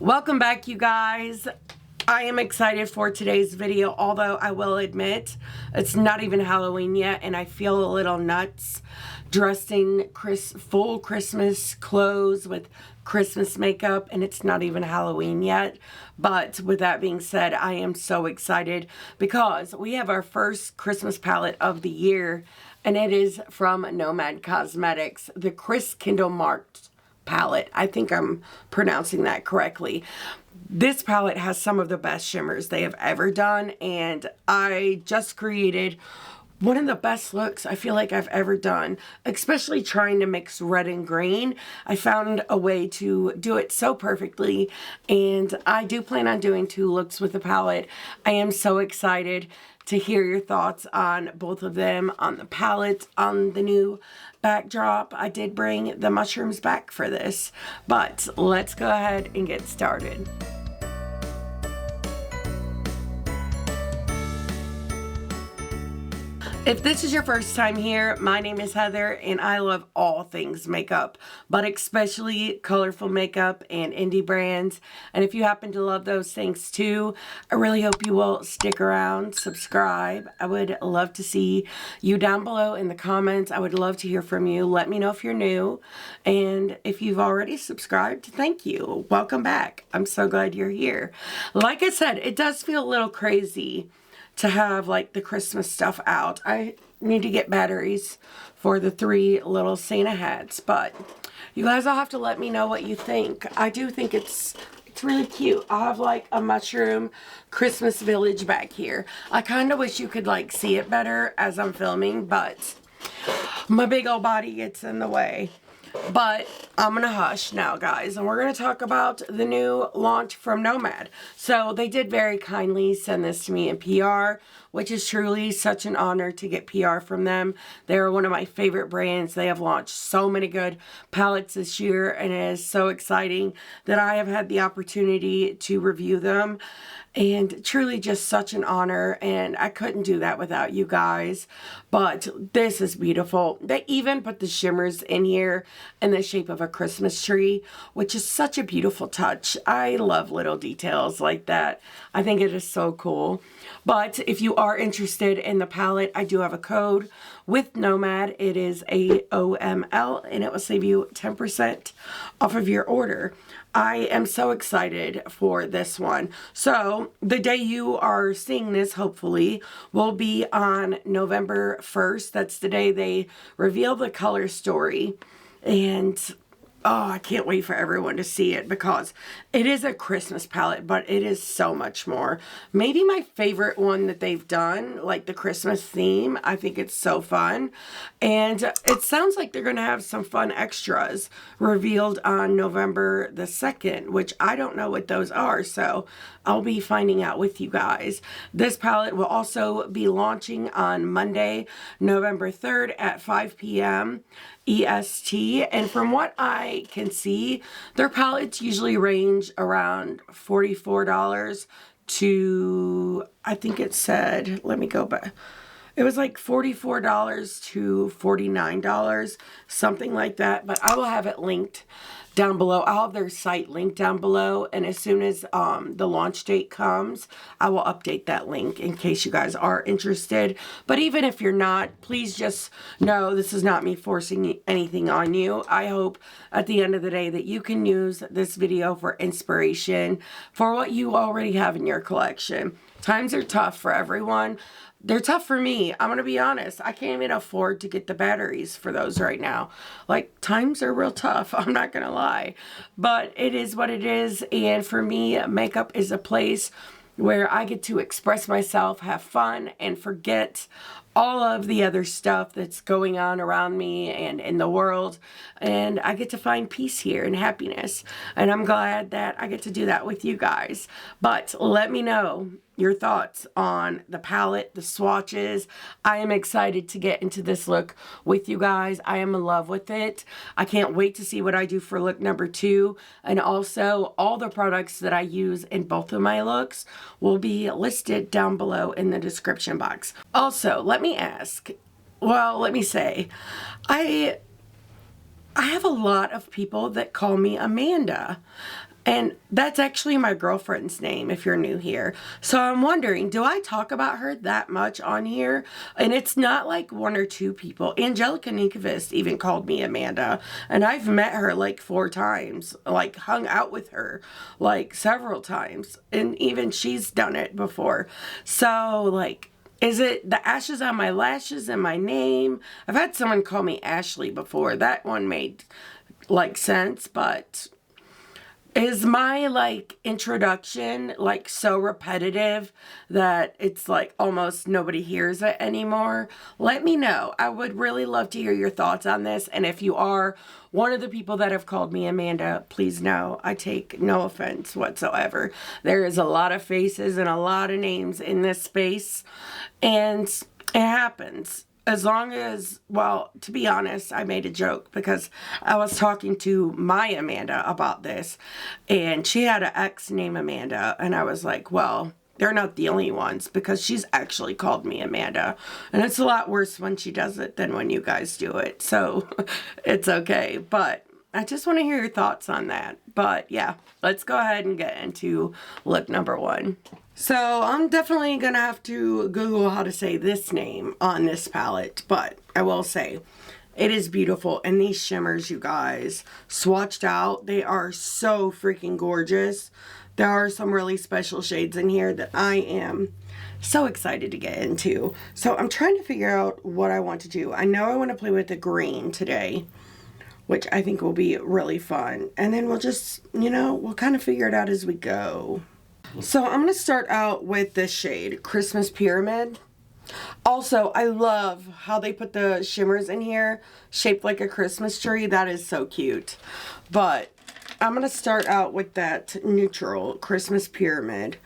Welcome back, you guys. I am excited for today's video, although I will admit it's not even Halloween yet and I feel a little nuts dressed in full Christmas clothes with Christmas makeup, and it's not even Halloween yet. But with that being said, I am so excited because we have our first Christmas palette of the year, and it is from Nomad Cosmetics, the Christkindlmarkt palette. I think I'm pronouncing that correctly. This palette has some of the best shimmers they have ever done, and I just created one of the best looks I feel like I've ever done, especially trying to mix red and green. I found a way to do it so perfectly, and I do plan on doing 2 looks with the palette. I am so excited to hear your thoughts on both of them, on the palette, on the new backdrop. I did bring the mushrooms back for this, but let's go ahead and get started. If this is your first time here, my name is Heather and I love all things makeup, but especially colorful makeup and indie brands. And if you happen to love those things too, I really hope you will stick around, subscribe. I would love to see you down below in the comments. I would love to hear from you. Let me know if you're new. And if you've already subscribed, thank you. Welcome back. I'm so glad you're here. Like I said, it does feel a little crazy to have like the Christmas stuff out. I need to get batteries for the 3 little Santa hats, but you guys will have to let me know what you think. I do think it's really cute. I have like a mushroom Christmas village back here. I kind of wish you could like see it better as I'm filming, but my big old body gets in the way. But I'm gonna hush now, guys, and we're gonna talk about the new launch from Nomad. So they did very kindly send this to me in PR, which is truly such an honor to get PR from them. They're one of my favorite brands. They have launched so many good palettes this year, and it is so exciting that I have had the opportunity to review them. And truly just such an honor, and I couldn't do that without you guys. But this is beautiful. They even put the shimmers in here in the shape of a Christmas tree, which is such a beautiful touch. I love little details like that. I think it is so cool. But if you are interested in the palette, I do have a code with Nomad. It is AOML, and it will save you 10% off of your order. I am so excited for this one. So the day you are seeing this, hopefully, will be on November 1st. That's the day they reveal the color story. And oh, I can't wait for everyone to see it because it is a Christmas palette, but it is so much more. Maybe my favorite one that they've done, like the Christmas theme. I think it's so fun. And it sounds like they're going to have some fun extras revealed on November the 2nd, which I don't know what those are. So I'll be finding out with you guys. This palette will also be launching on Monday, November 3rd at 5 p.m. EST, and from what I can see, their palettes usually range around $44 to, I think it said, let me go back. It was like $44 to $49, something like that, but I will have it linked down below. I'll have their site linked down below, and as soon as the launch date comes, I will update that link in case you guys are interested. But even if you're not, please just know this is not me forcing anything on you. I hope at the end of the day that you can use this video for inspiration for what you already have in your collection. Times are tough for everyone. They're tough for me. I'm going to be honest. I can't even afford to get the batteries for those right now. Like, times are real tough. I'm not going to lie. But it is what it is. And for me, makeup is a place where I get to express myself, have fun, and forget all of the other stuff that's going on around me and in the world. And I get to find peace here and happiness. And I'm glad that I get to do that with you guys. But let me know your thoughts on the palette, the swatches. I am excited to get into this look with you guys. I am in love with it. I can't wait to see what I do for look number 2. And also, all the products that I use in both of my looks will be listed down below in the description box. Also, let me say, I have a lot of people that call me Amanda. And that's actually my girlfriend's name if you're new here. So I'm wondering, do I talk about her that much on here? And it's not like one or two people. Angelica Nikavist even called me Amanda. And I've met her like 4 times. Like hung out with her like several times. And even she's done it before. So like, is it the ashes on my lashes and my name? I've had someone call me Ashley before. That one made like sense, but is my like introduction like so repetitive that it's like almost nobody hears it anymore? Let me know. I would really love to hear your thoughts on this. And if you are one of the people that have called me Amanda, please know I take no offense whatsoever. There is a lot of faces and a lot of names in this space, and it happens. As long as, well, to be honest, I made a joke because I was talking to my Amanda about this, and she had an ex named Amanda, and I was like, well, they're not the only ones, because she's actually called me Amanda, and it's a lot worse when she does it than when you guys do it, so it's okay. But I just want to hear your thoughts on that. But yeah, let's go ahead and get into look number 1. So I'm definitely gonna have to Google how to say this name on this palette, but I will say it is beautiful. And these shimmers, you guys, swatched out, they are so freaking gorgeous. There are some really special shades in here that I am so excited to get into. So I'm trying to figure out what I want to do. I know I want to play with the green today, which I think will be really fun. And then we'll just, you know, we'll kind of figure it out as we go. So I'm going to start out with this shade, Christmas Pyramid. Also, I love how they put the shimmers in here, shaped like a Christmas tree. That is so cute. But I'm going to start out with that neutral Christmas Pyramid.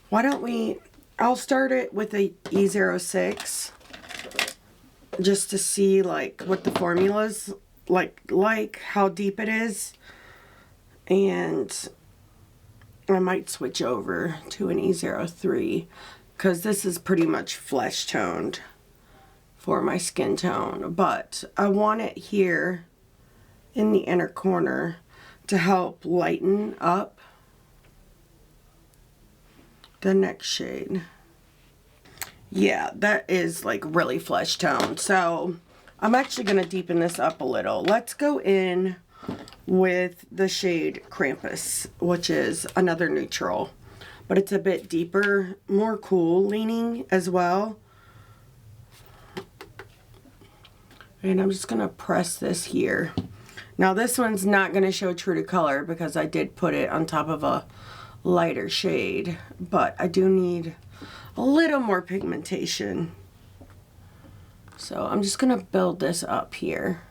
Why don't we, I'll start it with a E06, just to see like what the formula's like how deep it is. And I might switch over to an E03 because this is pretty much flesh toned for my skin tone, but I want it here in the inner corner to help lighten up the next shade. Yeah, that is like really flesh toned. So I'm actually going to deepen this up a little. Let's go in with the shade Krampus, which is another neutral, but it's a bit deeper, more cool leaning as well. And I'm just gonna press this here. Now this one's not gonna show true to color because I did put it on top of a lighter shade, but I do need a little more pigmentation. So I'm just gonna build this up here.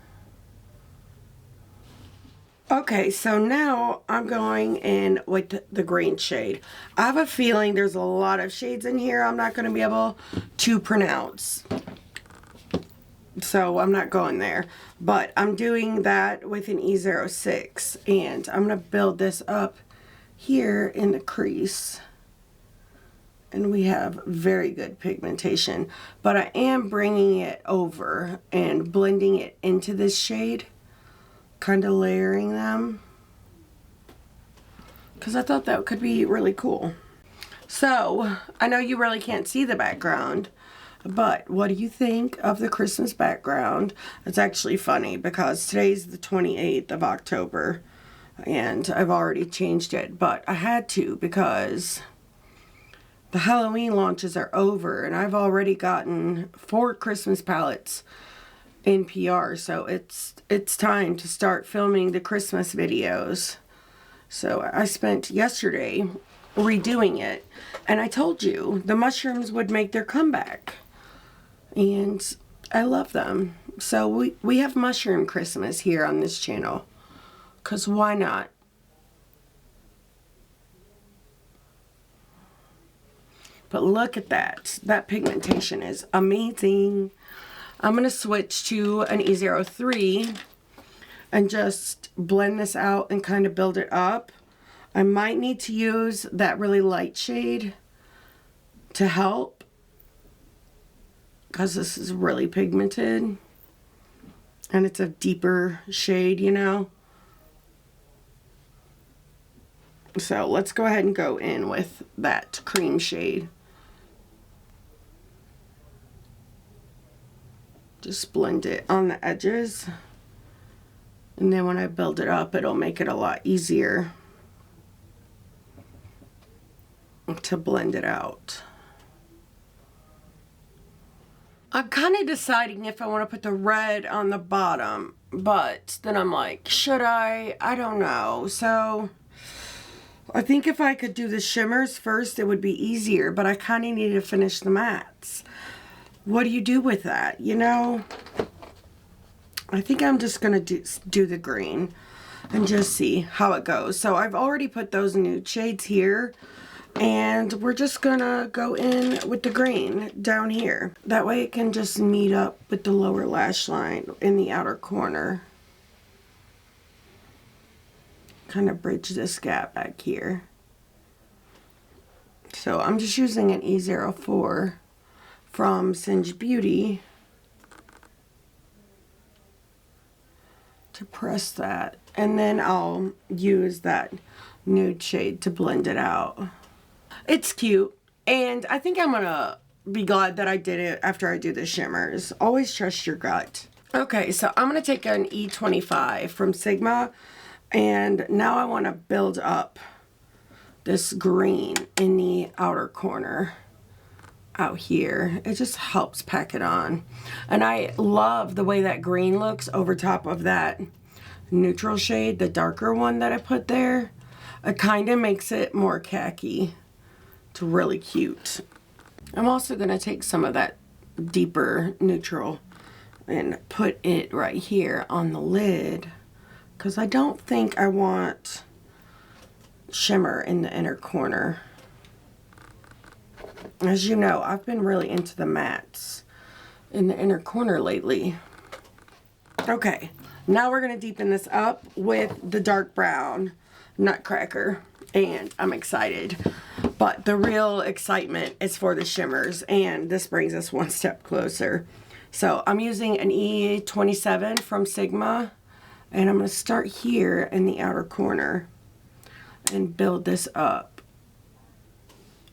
Okay, so now I'm going in with the green shade. I have a feeling there's a lot of shades in here I'm not going to be able to pronounce. So I'm not going there. But I'm doing that with an E06. And I'm going to build this up here in the crease. And we have very good pigmentation. But I am bringing it over and blending it into this shade. Kind of layering them because I thought that could be really cool. So I know you really can't see the background, but what do you think of the Christmas background? It's actually funny because today's the 28th of October and I've already changed it, but I had to because the Halloween launches are over and I've already gotten 4 Christmas palettes in PR, so it's time to start filming the Christmas videos. So I spent yesterday redoing it, and I told you the mushrooms would make their comeback, and I love them. So we have mushroom Christmas here on this channel, because why not? But look at that. That pigmentation is amazing. I'm going to switch to an E03 and just blend this out and kind of build it up. I might need to use that really light shade to help because this is really pigmented and it's a deeper shade, you know. So let's go ahead and go in with that cream shade. Just blend it on the edges. And then when I build it up, it'll make it a lot easier to blend it out. I'm kind of deciding if I want to put the red on the bottom, but then I'm like, should I? I don't know. So I think if I could do the shimmers first, it would be easier, but I kind of need to finish the mattes. What do you do with that? You know, I think I'm just going to do the green and just see how it goes. So I've already put those nude shades here, and we're just going to go in with the green down here. That way it can just meet up with the lower lash line in the outer corner. Kind of bridge this gap back here. So I'm just using an E04 from Singe Beauty to press that, and then I'll use that nude shade to blend it out. It's cute, and I think I'm gonna be glad that I did it after I do the shimmers. Always trust your gut. Okay, so I'm gonna take an E25 from Sigma, and now I want to build up this green in the outer corner out here. It just helps pack it on, and I love the way that green looks over top of that neutral shade, the darker one that I put there. It kind of makes it more khaki. It's really cute. I'm also going to take some of that deeper neutral and put it right here on the lid, because I don't think I want shimmer in the inner corner. As you know, I've been really into the mattes in the inner corner lately. Okay, now we're going to deepen this up with the dark brown Nutcracker, and I'm excited. But the real excitement is for the shimmers, and this brings us one step closer. So I'm using an E27 from Sigma, and I'm going to start here in the outer corner and build this up.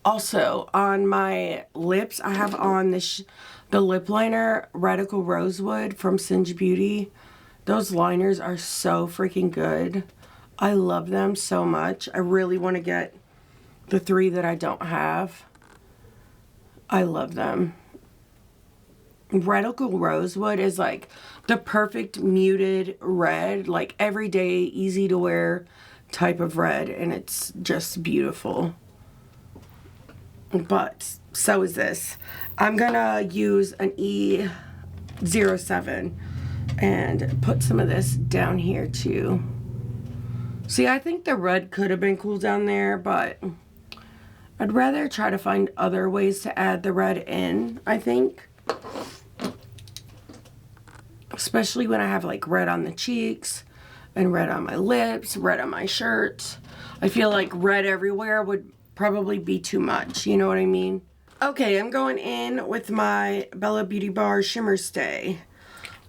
Also, on my lips, I have on the lip liner Radical Rosewood from Singe Beauty. Those liners are so freaking good. I love them so much. I really want to get the 3 that I don't have. I love them. Radical Rosewood is like the perfect muted red, like everyday, easy to wear type of red, and it's just beautiful. But so is this. I'm gonna use an E07 and put some of this down here too. See, I think the red could have been cool down there, but I'd rather try to find other ways to add the red in, I think. Especially when I have like red on the cheeks and red on my lips, red on my shirt. I feel like red everywhere would probably be too much, you know what I mean? Okay, I'm going in with my Bella Beauty Bar Shimmer Stay.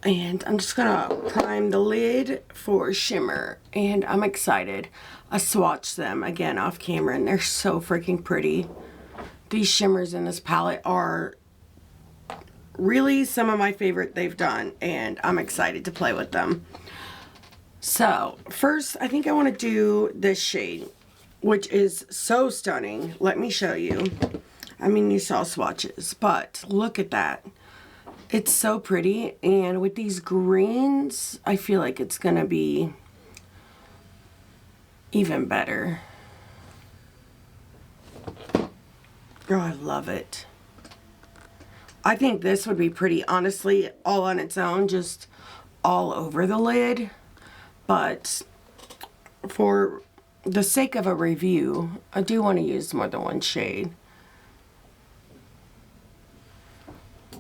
And I'm just gonna prime the lid for shimmer, and I'm excited. I swatched them again off camera, and they're so freaking pretty. These shimmers in this palette are really some of my favorite they've done, and I'm excited to play with them. So first, I think I want to do this shade, which is so stunning. Let me show you. I mean, you saw swatches, but look at that. It's so pretty, and with these greens, I feel like it's gonna be even better. Oh, I love it. I think this would be pretty, honestly, all on its own, just all over the lid. But for the sake of a review, I do want to use more than one shade.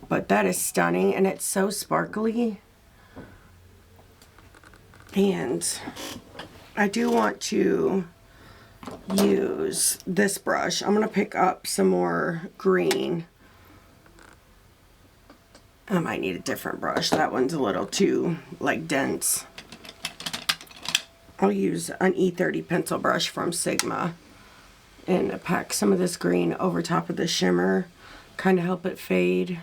But that is stunning, and it's so sparkly. And I do want to use this brush. I'm going to pick up some more green. I might need a different brush. That one's a little too, like, dense. I'll use an E30 pencil brush from Sigma and pack some of this green over top of the shimmer, kind of help it fade.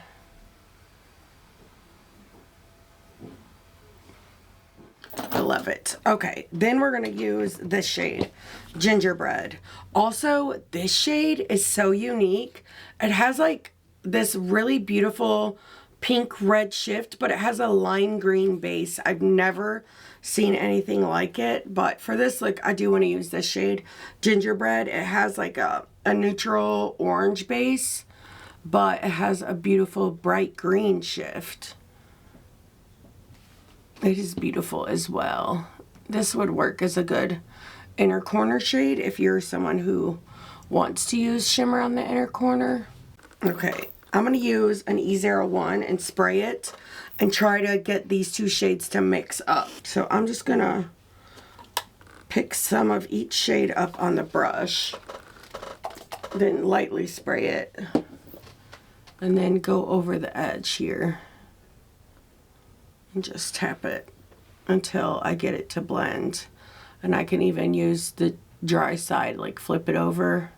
I love it. Okay, then we're going to use this shade, Gingerbread. Also, this shade is so unique. It has like this really beautiful pink red shift, but it has a lime green base. I've never seen anything like it, but for this look, I do want to use this shade, Gingerbread. It has like a neutral orange base, but it has a beautiful bright green shift. It is beautiful as well. This would work as a good inner corner shade if you're someone who wants to use shimmer on the inner corner. Okay, I'm going to use an E01 and spray it and try to get these two shades to mix up. So I'm just going to pick some of each shade up on the brush, then lightly spray it, and then go over the edge here. And just tap it until I get it to blend. And I can even use the dry side, like flip it over.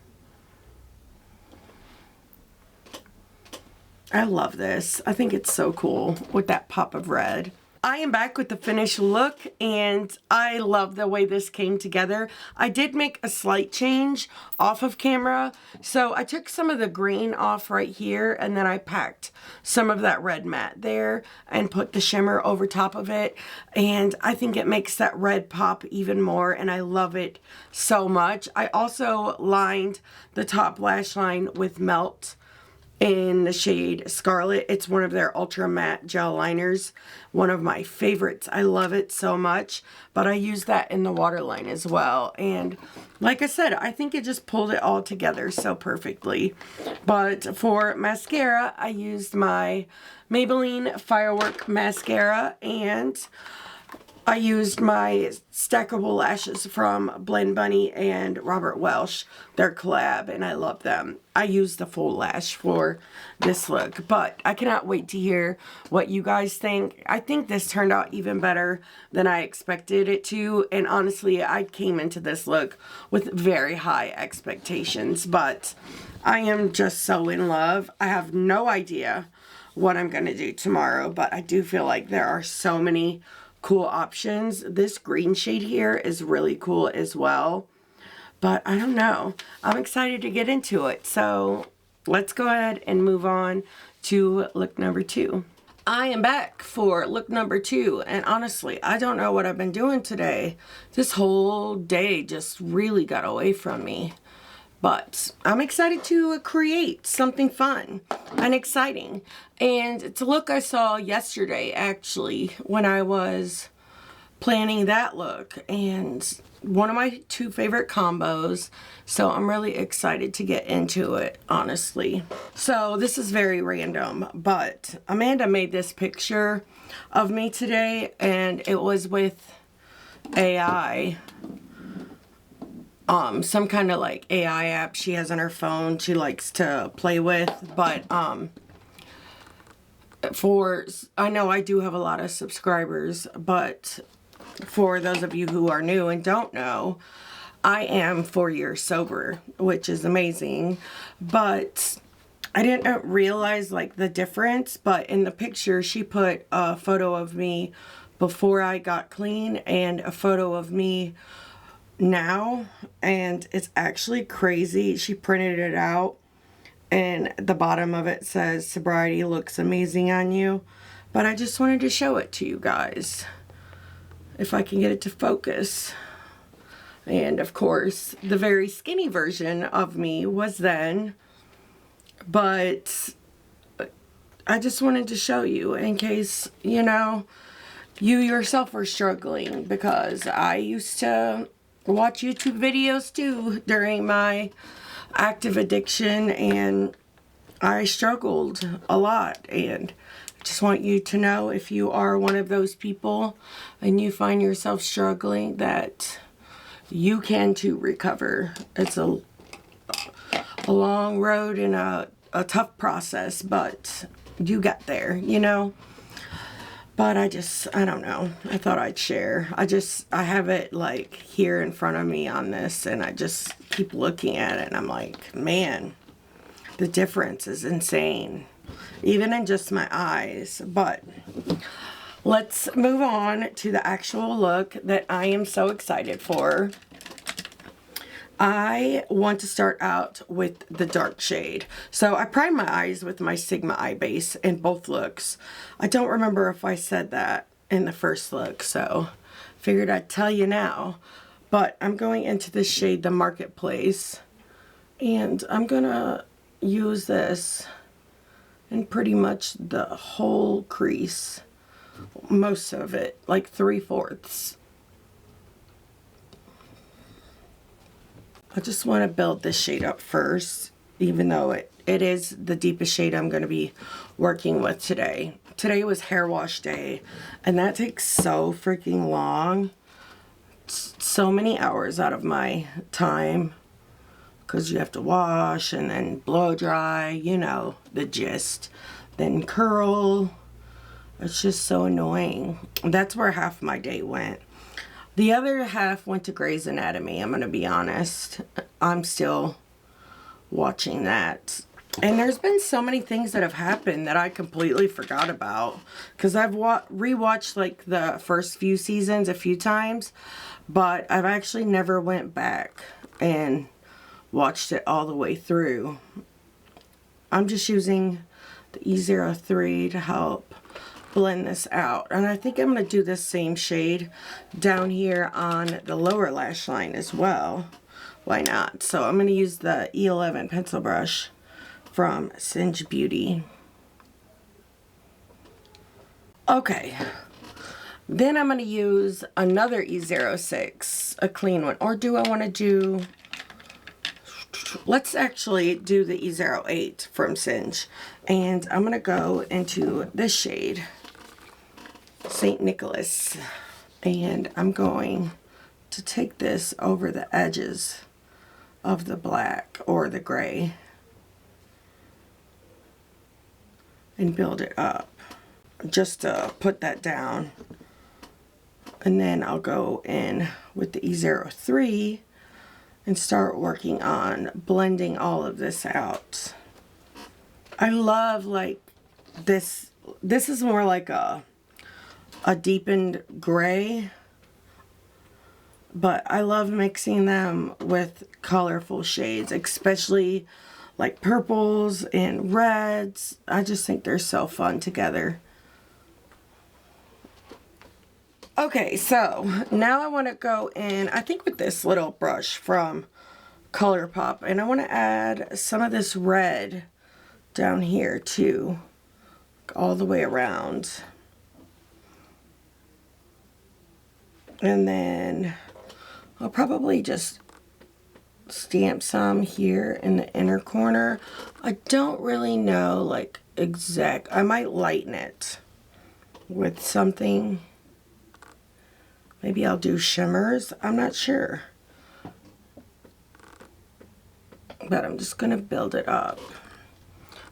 I love this. I think it's so cool with that pop of red. I am back with the finished look, and I love the way this came together. I did make a slight change off of camera. So I took some of the green off right here, and then I packed some of that red matte there and put the shimmer over top of it. And I think it makes that red pop even more, and I love it so much. I also lined the top lash line with Melt in the shade Scarlet. It's one of their ultra matte gel liners, one of my favorites. I love it so much, but I use that in the waterline as well. And like I said, I think it just pulled it all together so perfectly. But for mascara, I used my Maybelline Firework mascara, and I used my stackable lashes from Blend Bunny and Robert Welsh, their collab, and I love them. I used the full lash for this look, but I cannot wait to hear what you guys think. I think this turned out even better than I expected it to, and honestly, I came into this look with very high expectations, but I am just so in love. I have no idea what I'm going to do tomorrow, but I do feel like there are so many cool options. This green shade here is really cool as well, but I don't know. I'm excited to get into it. So let's go ahead and move on to look number 2. I am back for look number 2, and honestly, I don't know what I've been doing today. This whole day just really got away from me. But I'm excited to create something fun and exciting. And it's a look I saw yesterday, actually, when I was planning that look. And one of my 2 favorite combos. So I'm really excited to get into it, honestly. So this is very random, but Amanda made this picture of me today, and it was with AI. Some kind of like AI app she has on her phone she likes to play with, but I know I do have a lot of subscribers, but for those of you who are new and don't know, I am 4 years sober, which is amazing, but I didn't realize like the difference. But in the picture she put a photo of me before I got clean and a photo of me now, and it's actually crazy. She printed it out, and the bottom of it says sobriety looks amazing on you. But I just wanted to show it to you guys, if I can get it to focus. And of course the very skinny version of me was then, but I just wanted to show you in case, you know, you yourself are struggling, because I used to watch YouTube videos too during my active addiction, and I struggled a lot. And I just want you to know, if you are one of those people and you find yourself struggling, that you can too recover. It's a long road and a tough process, but you got there, you know. But I don't know. I thought I'd share. I have it like here in front of me on this, and I just keep looking at it, and I'm like, man, the difference is insane. Even in just my eyes. But let's move on to the actual look that I am so excited for. I want to start out with the dark shade. So I prime my eyes with my Sigma eye base in both looks. I don't remember if I said that in the first look, so figured I'd tell you now. But I'm going into the shade The Marketplace, and I'm gonna use this in pretty much the whole crease. Most of it, like 3/4. I just want to build this shade up first, even though it is the deepest shade I'm going to be working with today. Today was hair wash day, and that takes so freaking long. So many hours out of my time, because you have to wash and then blow dry, you know, the gist. Then curl. It's just so annoying. That's where half my day went. The other half went to Grey's Anatomy, I'm going to be honest. I'm still watching that. And there's been so many things that have happened that I completely forgot about. Because I've rewatched like the first few seasons a few times. But I've actually never went back and watched it all the way through. I'm just using the E03 to help blend this out, and I think I'm going to do this same shade down here on the lower lash line as well. Why not? So I'm going to use the E11 pencil brush from Singe Beauty. Okay, then I'm going to use another E06, a clean one, or do I want to do, let's actually do the E08 from Singe, and I'm going to go into this shade, St. Nicholas, and I'm going to take this over the edges of the black or the gray and build it up just to put that down. And then I'll go in with the E03 and start working on blending all of this out. I love like this is more like a deepened gray, but I love mixing them with colorful shades, especially like purples and reds. I just think they're so fun together. Okay, so now I want to go in, I think with this little brush from ColourPop, and I want to add some of this red down here too, all the way around. And then I'll probably just stamp some here in the inner corner. I don't really know like I might lighten it with something. Maybe I'll do shimmers. I'm not sure. But I'm just going to build it up.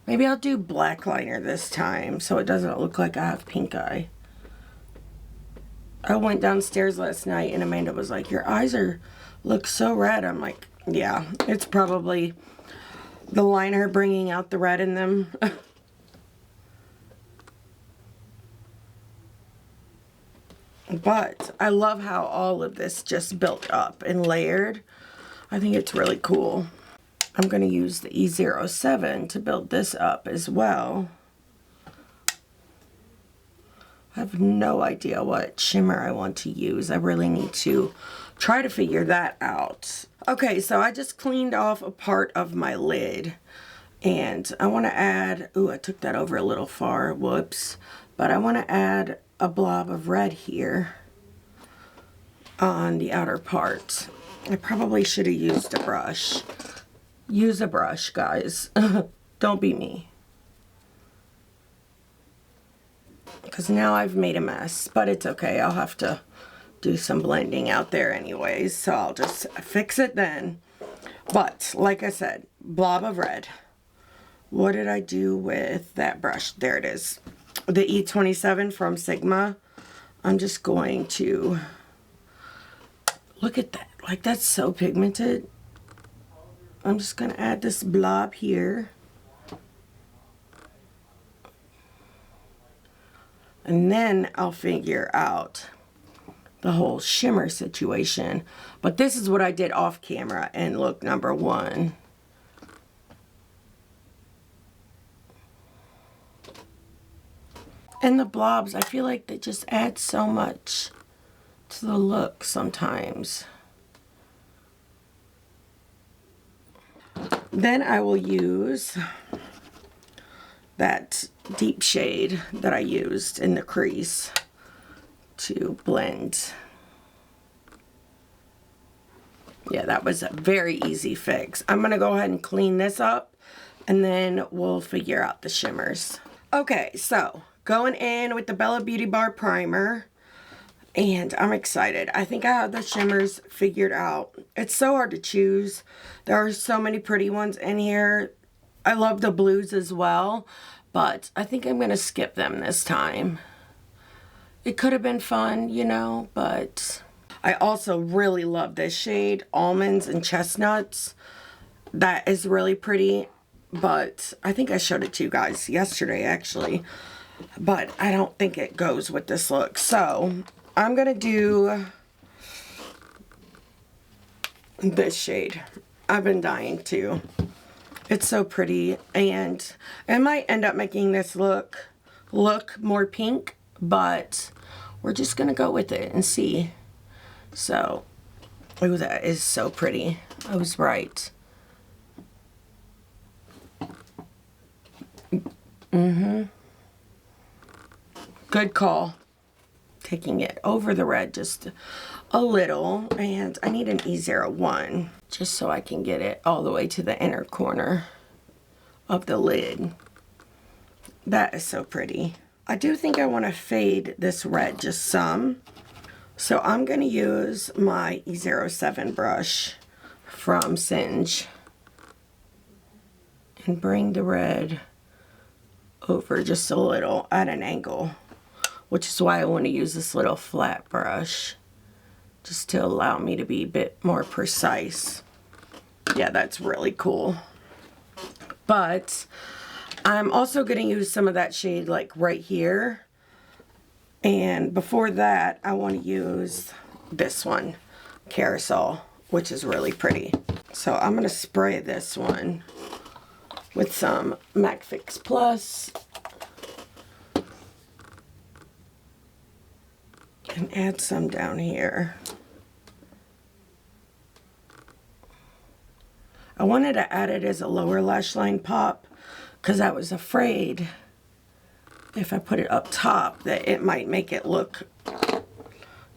Maybe I'll do black liner this time so it doesn't look like I have pink eye. I went downstairs last night and Amanda was like, your eyes look so red. I'm like, yeah, it's probably the liner bringing out the red in them. But I love how all of this just built up and layered. I think it's really cool. I'm going to use the E07 to build this up as well. I have no idea what shimmer I want to use. I really need to try to figure that out. Okay, so I just cleaned off a part of my lid. And I want to add, ooh, I took that over a little far, whoops. But I want to add a blob of red here on the outer part. I probably should have used a brush. Use a brush, guys. Don't be me. Because now I've made a mess, but it's okay. I'll have to do some blending out there anyways, so I'll just fix it then. But like I said, blob of red. What did I do with that brush? There it is. the E27 from Sigma. I'm just going to, look at that, like that's so pigmented. I'm just going to add this blob here. And then I'll figure out the whole shimmer situation. But this is what I did off camera in look number 1. And the blobs, I feel like they just add so much to the look sometimes. Then I will use that deep shade that I used in the crease to blend. Yeah, that was a very easy fix. I'm gonna go ahead and clean this up and then we'll figure out the shimmers. Okay, so going in with the Bella Beauty Bar primer, and I'm excited. I think I have the shimmers figured out. It's so hard to choose. There are so many pretty ones in here. I love the blues as well, but I think I'm gonna skip them this time. It could have been fun, you know, but I also really love this shade, Almonds and Chestnuts. That is really pretty, but I think I showed it to you guys yesterday actually, but I don't think it goes with this look. So I'm gonna do this shade. I've been dying to. It's so pretty, and I might end up making this look more pink, but we're just gonna go with it and see. So, oh, that is so pretty. I was right. Good call. Taking it over the red just a little, and I need an E01 just so I can get it all the way to the inner corner of the lid. That is so pretty. I do think I want to fade this red just some, so I'm going to use my E07 brush from Singe and bring the red over just a little at an angle, which is why I want to use this little flat brush just to allow me to be a bit more precise. Yeah, that's really cool. But I'm also going to use some of that shade like right here. And before that, I want to use this one, Carousel, which is really pretty. So I'm going to spray this one with some MAC Fix Plus. And add some down here. I wanted to add it as a lower lash line pop because I was afraid if I put it up top that it might make it look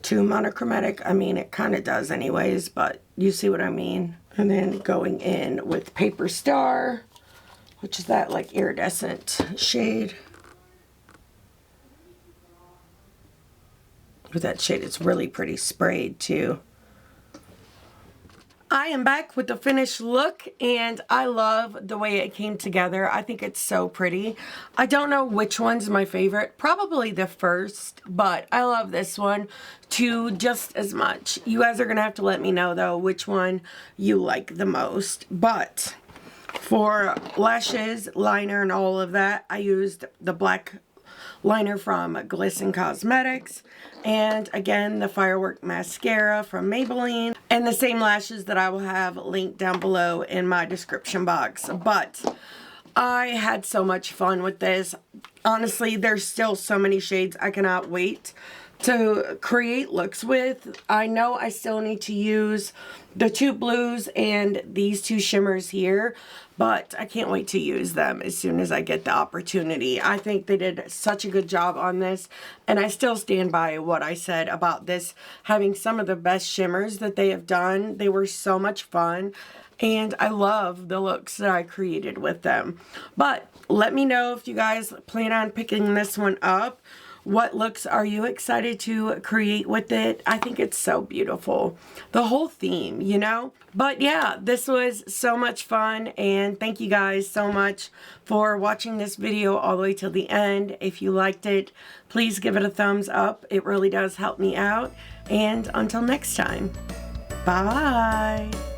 too monochromatic. I mean, it kind of does anyways, but you see what I mean. And then going in with Paper Star, which is that like iridescent shade. With that shade, it's really pretty sprayed too. I am back with the finished look, and I love the way it came together. I think it's so pretty. I don't know which one's my favorite. Probably the first, but I love this one too just as much. You guys are gonna have to let me know though which one you like the most. But for lashes, liner, and all of that, I used the black liner from Glisten Cosmetics, and again the Firework mascara from Maybelline, and the same lashes that I will have linked down below in my description box. But I had so much fun with this. Honestly, there's still so many shades I cannot wait to create looks with. I know I still need to use the 2 blues and these 2 shimmers here, but I can't wait to use them as soon as I get the opportunity. I think they did such a good job on this, and I still stand by what I said about this having some of the best shimmers that they have done. They were so much fun, and I love the looks that I created with them. But let me know if you guys plan on picking this one up, What looks are you excited to create with it? I think it's so beautiful. The whole theme, you know? But yeah, this was so much fun, and thank you guys so much for watching this video all the way till the end. If you liked it, please give it a thumbs up. It really does help me out. And until next time, bye.